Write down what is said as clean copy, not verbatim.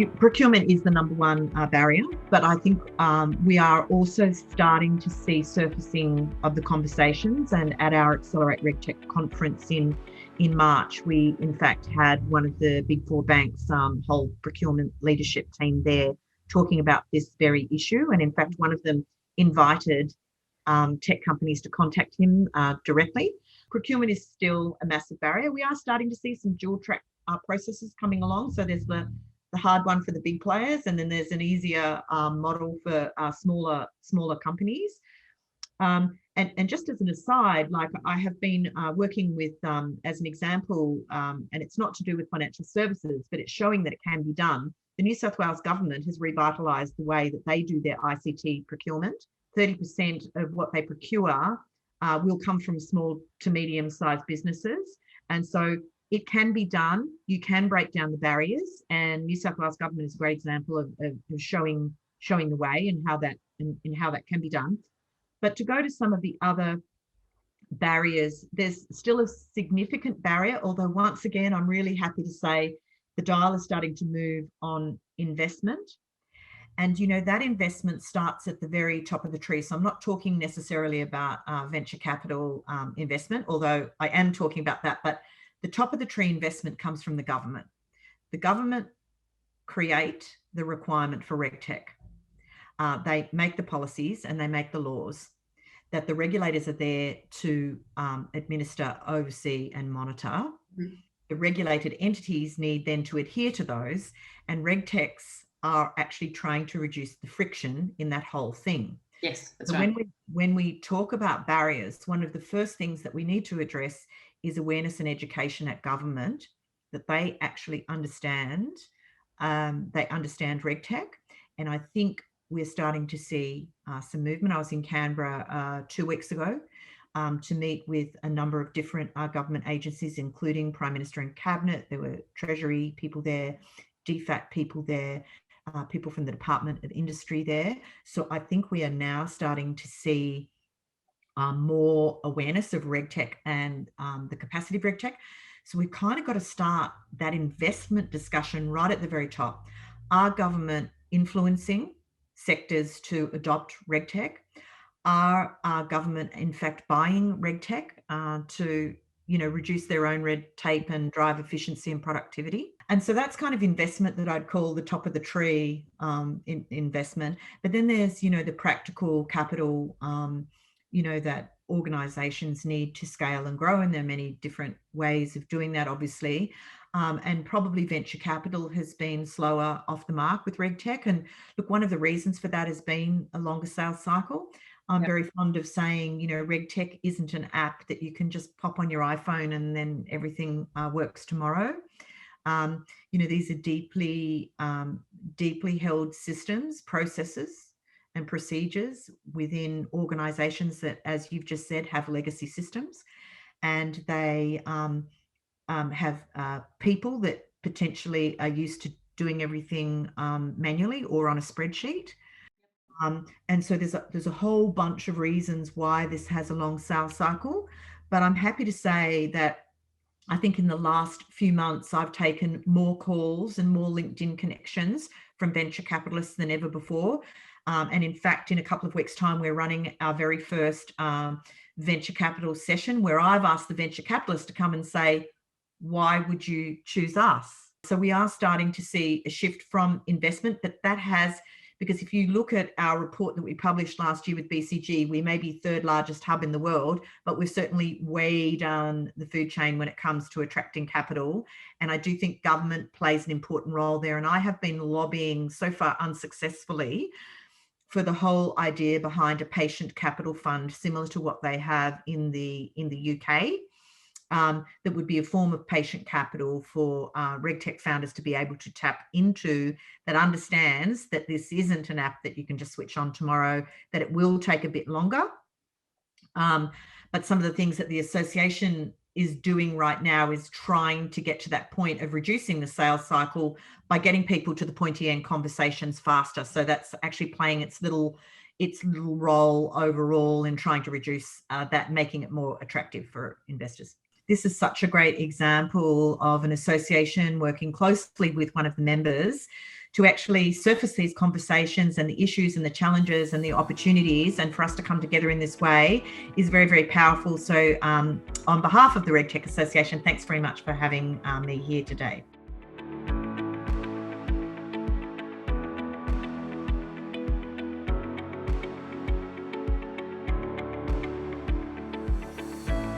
Procurement is the number one barrier, but I think we are also starting to see surfacing of the conversations. And at our Accelerate RegTech conference in March, we in fact had one of the big four banks' whole procurement leadership team there talking about this very issue. And in fact, one of them invited tech companies to contact him directly. Procurement is still a massive barrier. We are starting to see some dual track processes coming along. So there's the hard one for the big players, and then there's an easier model for smaller companies. And just as an aside, like I have been working with, as an example, and it's not to do with financial services, but it's showing that it can be done. The New South Wales government has revitalised the way that they do their ICT procurement. 30% of what they procure will come from small to medium-sized businesses. And so it can be done. You can break down the barriers, and New South Wales government is a great example of showing the way and how that can be done. But to go to some of the other barriers, there's still a significant barrier, although once again, I'm really happy to say the dial is starting to move on investment. And, you know, that investment starts at the very top of the tree. So I'm not talking necessarily about venture capital investment, although I am talking about that. But the top of the tree investment comes from the government. The government create the requirement for RegTech. They make the policies and they make the laws that the regulators are there to administer, oversee and monitor. Mm-hmm. The regulated entities need then to adhere to those, and RegTechs are actually trying to reduce the friction in that whole thing. Yes, that's right. When we talk about barriers, one of the first things that we need to address is awareness and education at government, that they actually understand, RegTech. And I think we're starting to see some movement. I was in Canberra 2 weeks ago to meet with a number of different government agencies, including Prime Minister and Cabinet. There were Treasury people there, DFAT people there, people from the Department of Industry there. So I think we are now starting to see more awareness of RegTech and the capacity of RegTech. So we've kind of got to start that investment discussion right at the very top. Are government influencing sectors to adopt RegTech? Are government in fact buying RegTech to reduce their own red tape and drive efficiency and productivity? And so that's kind of investment that I'd call the top of the tree investment. But then there's, the practical capital, that organisations need to scale and grow. And there are many different ways of doing that, obviously. And probably venture capital has been slower off the mark with RegTech. And look, one of the reasons for that has been a longer sales cycle. I'm very fond of saying, RegTech isn't an app that you can just pop on your iPhone and then everything works tomorrow. These are deeply held systems, processes and procedures within organisations that, as you've just said, have legacy systems, and they have people that potentially are used to doing everything manually or on a spreadsheet. And so there's a whole bunch of reasons why this has a long sales cycle. But I'm happy to say that I think in the last few months, I've taken more calls and more LinkedIn connections from venture capitalists than ever before. And in fact, in a couple of weeks' time, we're running our very first venture capital session where I've asked the venture capitalists to come and say, why would you choose us? So we are starting to see a shift from investment, but that has, because if you look at our report that we published last year with BCG, we may be third largest hub in the world, but we're certainly way down the food chain when it comes to attracting capital. And I do think government plays an important role there. And I have been lobbying, so far unsuccessfully, for the whole idea behind a patient capital fund, similar to what they have in the UK. That would be a form of patient capital for RegTech founders to be able to tap into, that understands that this isn't an app that you can just switch on tomorrow, that it will take a bit longer. But some of the things that the association is doing right now is trying to get to that point of reducing the sales cycle by getting people to the pointy end conversations faster. So that's actually playing its little role overall in trying to reduce that, making it more attractive for investors. This is such a great example of an association working closely with one of the members to actually surface these conversations and the issues and the challenges and the opportunities, and for us to come together in this way is very, very powerful. So on behalf of the RegTech Association, thanks very much for having me here today.